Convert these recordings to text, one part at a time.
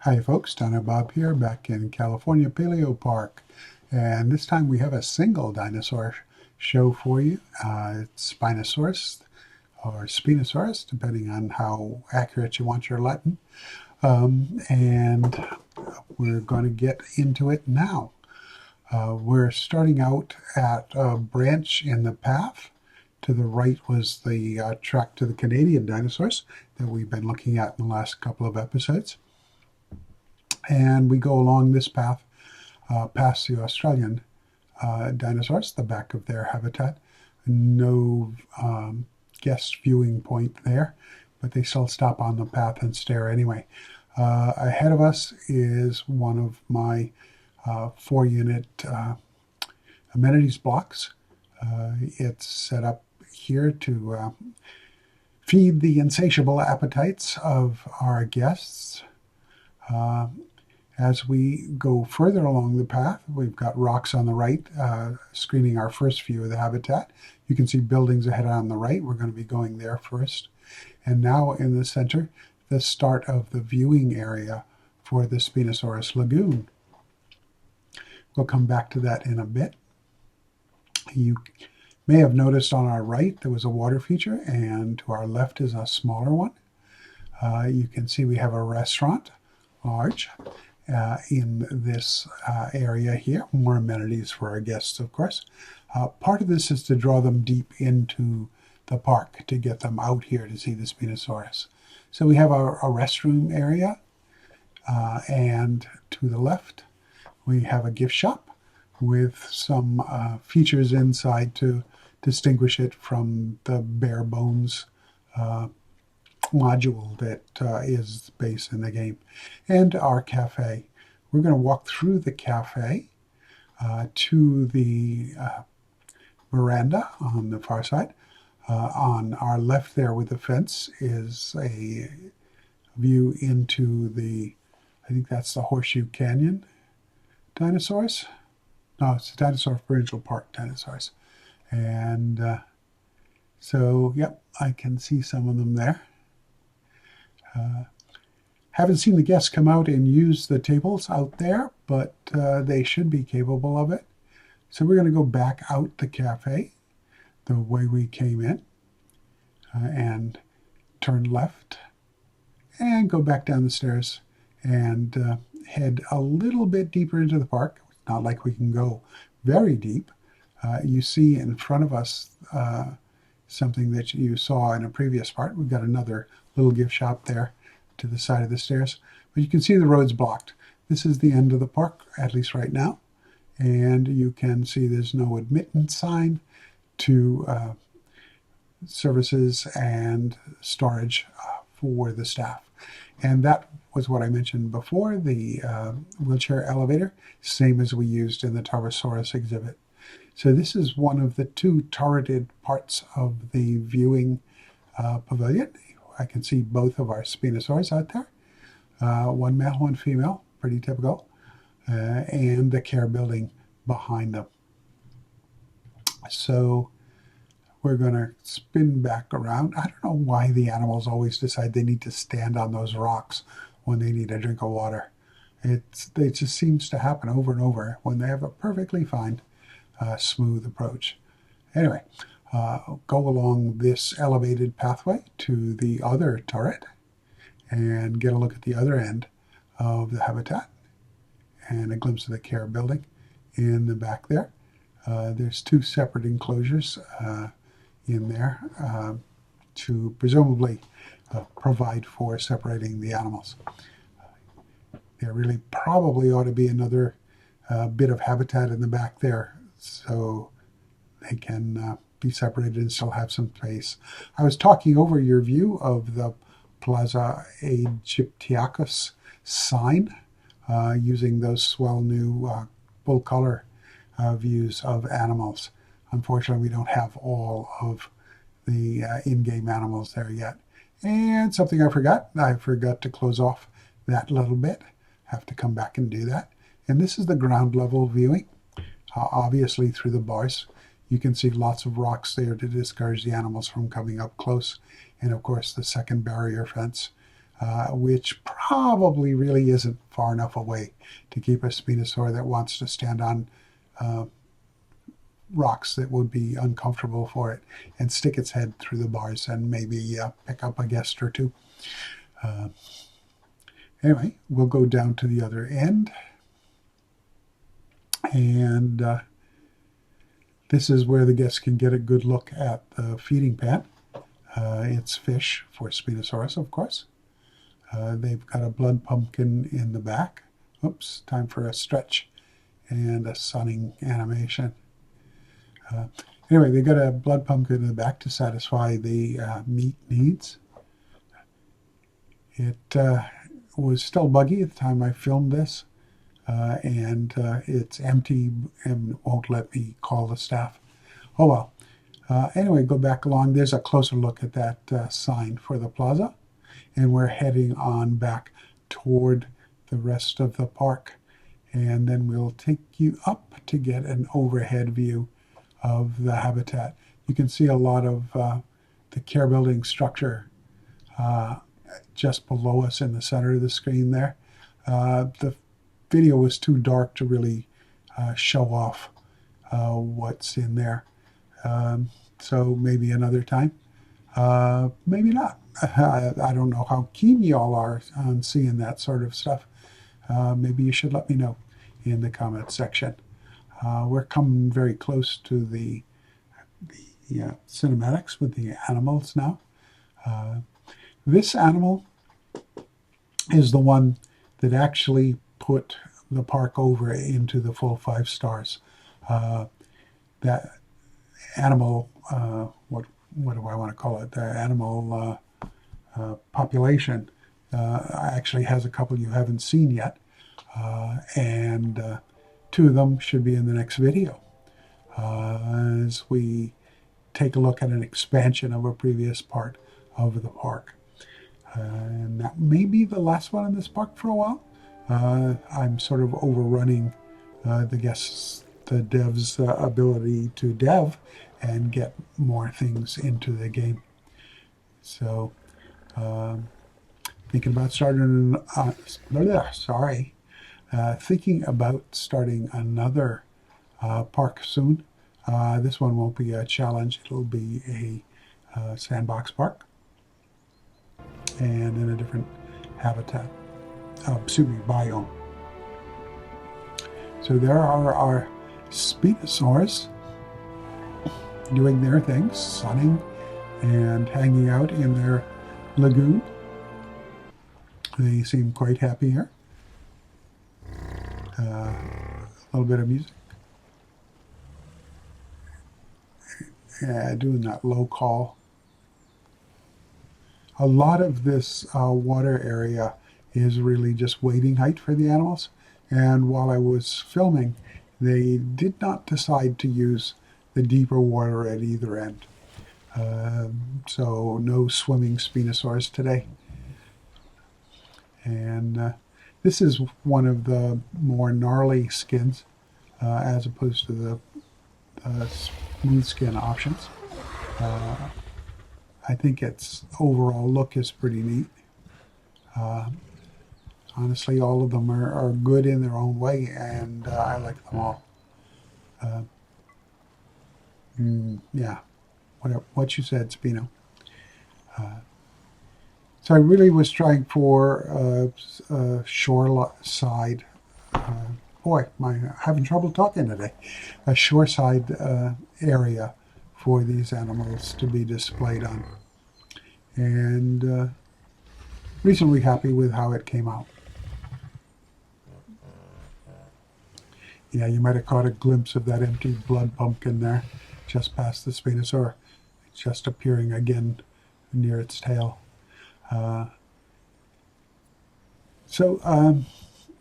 Hi folks, Dino Bob here, back in California Paleopark. And this time we have a single dinosaur show for you. It's Spinosaurus, or Spinosaurus, depending on how accurate you want your Latin. And we're going to get into it now. We're starting out at a branch in the path. To the right was the track to the Canadian dinosaurs that we've been looking at in the last couple of episodes. And we go along this path past the Australian dinosaurs, the back of their habitat. No guest viewing point there, but they still stop on the path and stare anyway. Ahead of us is one of my 4-unit amenities blocks. It's set up here to feed the insatiable appetites of our guests. As we go further along the path, we've got rocks on the right, screening our first view of the habitat. You can see buildings ahead on the right. We're going to be going there first. And now in the center, the start of the viewing area for the Spinosaurus Lagoon. We'll come back to that in a bit. You may have noticed on our right there was a water feature, and to our left is a smaller one. You can see we have a restaurant, large, in this area here. More amenities for our guests, of course. Part of this is to draw them deep into the park, to get them out here to see the Spinosaurus. So we have a restroom area, and to the left we have a gift shop with some features inside to distinguish it from the bare bones module that is based in the game, and our cafe. We're going to walk through the cafe to the veranda on the far side. On our left there with the fence is a view into the, I think that's the Horseshoe Canyon dinosaurs. No, it's the Dinosaur Provincial Park dinosaurs. And so, yep, I can see some of them there. Haven't seen the guests come out and use the tables out there, but they should be capable of it. So we're going to go back out the cafe the way we came in and turn left and go back down the stairs and head a little bit deeper into the park. It's not like we can go very deep. You see in front of us something that you saw in a previous part. We've got another little gift shop there to the side of the stairs, but you can see the road's blocked. This is the end of the park, at least right now, and you can see there's no admittance sign to services and storage for the staff. And that was what I mentioned before, the wheelchair elevator, same as we used in the Tarbosaurus exhibit. So this is one of the 2 turreted parts of the viewing pavilion. I can see both of our Spinosaurs out there. One male, one female, pretty typical. And the care building behind them. So we're going to spin back around. I don't know why the animals always decide they need to stand on those rocks when they need a drink of water. It just seems to happen over and over when they have a perfectly fine, smooth approach. Anyway, go along this elevated pathway to the other turret and get a look at the other end of the habitat and a glimpse of the care building in the back there. There's 2 separate enclosures in there to presumably provide for separating the animals. There really probably ought to be another bit of habitat in the back there so they can be separated and still have some space. I was talking over your view of the Plaza Aegyptiacus sign using those swell new full color views of animals. Unfortunately, we don't have all of the in-game animals there yet. And something I forgot to close off that little bit. Have to come back and do that. And this is the ground level viewing, obviously through the bars. You can see lots of rocks there to discourage the animals from coming up close. And of course, the second barrier fence which probably really isn't far enough away to keep a Spinosaur that wants to stand on rocks that would be uncomfortable for it and stick its head through the bars and maybe pick up a guest or two. Anyway, we'll go down to the other end. And this is where the guests can get a good look at the feeding pan. It's fish for Spinosaurus, of course. They've got a blood pumpkin in the back. Oops, time for a stretch and a sunning animation. Anyway, they got a blood pumpkin in the back to satisfy the meat needs. It was still buggy at the time I filmed this, and it's empty and won't let me call the staff. Oh well. Anyway, go back along. There's a closer look at that sign for the plaza, and we're heading on back toward the rest of the park, and then we'll take you up to get an overhead view of the habitat. You can see a lot of the care building structure just below us in the center of the screen there. The video was too dark to really show off what's in there. So maybe another time. Maybe not. I don't know how keen y'all are on seeing that sort of stuff. Maybe you should let me know in the comment section. We're coming very close to the cinematics with the animals now. This animal is the one that actually put the park over into the full 5 stars. That animal, what do I want to call it? The animal population actually has a couple you haven't seen yet, and 2 of them should be in the next video as we take a look at an expansion of a previous part of the park. And that may be the last one in this park for a while. I'm sort of overrunning the devs' ability to dev and get more things into the game. So, thinking about starting thinking about starting another park soon. This one won't be a challenge. It'll be a sandbox park and in a different habitat, biome. So there are our Spinosaurs doing their things, sunning and hanging out in their lagoon. They seem quite happy here. A little bit of music. Yeah, doing that low call. A lot of this water area is really just waiting height for the animals. And while I was filming, they did not decide to use the deeper water at either end. So no swimming Spinosaurs today. And this is one of the more gnarly skins as opposed to the smooth skin options. I think its overall look is pretty neat. Honestly, all of them are good in their own way, and I like them all. Yeah, what you said, Spino. So I really was trying for shoreside. I'm having trouble talking today. A shoreside area for these animals to be displayed on, and reasonably happy with how it came out. Yeah, you might have caught a glimpse of that empty blood pumpkin there, just past the Spinosaur, just appearing again near its tail. I'm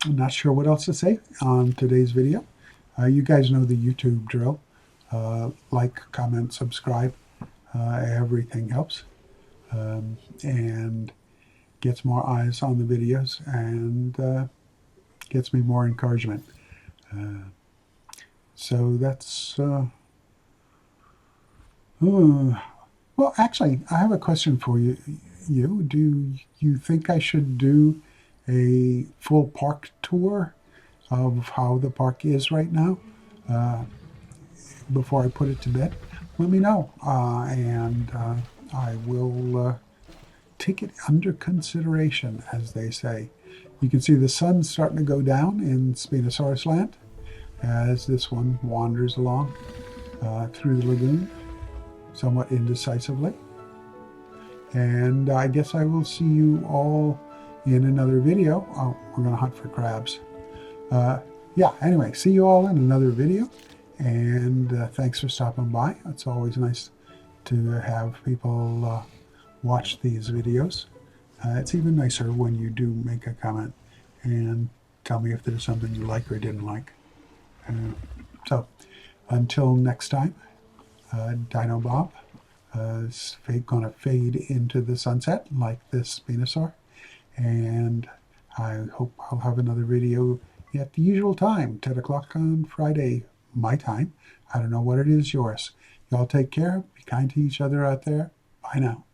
not sure what else to say on today's video. You guys know the YouTube drill. Like, comment, subscribe. Everything helps. And gets more eyes on the videos and gets me more encouragement. So that's... well, actually, I have a question for you. you. Do you think I should do a full park tour of how the park is right now before I put it to bed? Let me know, and I will take it under consideration, as they say. You can see the sun's starting to go down in Spinosaurus land as this one wanders along through the lagoon somewhat indecisively. And I guess I will see you all in another video. Oh, we're going to hunt for crabs. Yeah, anyway, see you all in another video. And thanks for stopping by. It's always nice to have people watch these videos. It's even nicer when you do make a comment and tell me if there's something you like or didn't like. So until next time, Dino Bob is gonna fade into the sunset like this Spinosaur, and I hope I'll have another video at the usual time, 10 o'clock on Friday, my time. I don't know what it is yours. Y'all take care. Be kind to each other out there. Bye now.